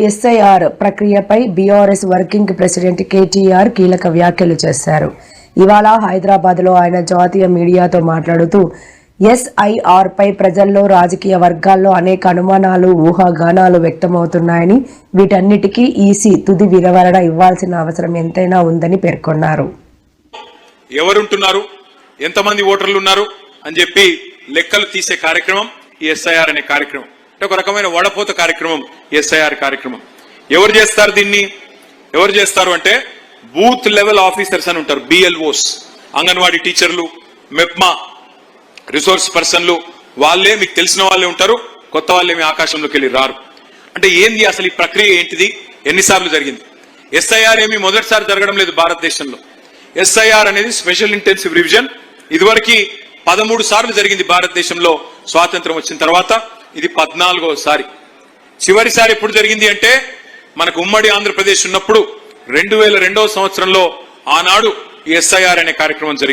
SIR ప్రక్రియపై BRS working president KTR కీలక వ్యాఖ్యలు చేశారు. ఇవాళ హైదరాబాద్లో ఆయన జాతీయ మీడియాతో మాట్లాడుతూ ఎస్ఐఆర్ పై ప్రజల్లో, రాజకీయ వర్గాల్లో అనేక అనుమానాలు, ఊహాగానాలు వ్యక్తమవుతున్నాయని, వీటన్నిటికీ ఈసీ తుది వివరణ ఇవ్వాల్సిన అవసరం ఎంతైనా ఉందని పేర్కొన్నారు. ఎవరుంటున్నారు, ఎంతమంది ఓటర్లు ఉన్నారు అని చెప్పి లెక్కలు తీసే కార్యక్రమం ఈ ఎస్ఐఆర్ అనే కార్యక్రమం. ఒక రకమైన వడపోత కార్యక్రమం ఎస్ఐఆర్ కార్యక్రమం. ఎవరు చేస్తారు దీన్ని? ఎవరు చేస్తారు అంటే బూత్ లెవెల్ ఆఫీసర్స్ అని ఉంటారు, బిఎల్ఓస్, అంగన్వాడీ టీచర్లు, మెప్మా రిసోర్స్ పర్సన్లు. వాళ్ళే మీకు తెలిసిన వాళ్ళే ఉంటారు, కొత్త వాళ్ళేమి ఆకాశంలోకి వెళ్ళి రారు. అంటే ఏంది అసలు ఈ ప్రక్రియ ఏంటిది, ఎన్నిసార్లు జరిగింది? ఎస్ఐఆర్ ఏమి మొదటిసారి జరగడం లేదు భారతదేశంలో. ఎస్ఐఆర్ అనేది స్పెషల్ ఇంటెన్సివ్ రివిజన్ ఇదివరకు 13 సార్లు జరిగింది భారతదేశంలో. స్వాతంత్రం వచ్చిన తర్వాత ఇది 14వ సారి. చివరిసారి ఎప్పుడు జరిగింది అంటే మనకు ఉమ్మడి ఆంధ్రప్రదేశ్ ఉన్నప్పుడు 2002వ సంవత్సరంలో ఆనాడు ఎస్ఐఆర్ అనే కార్యక్రమం జరిగింది.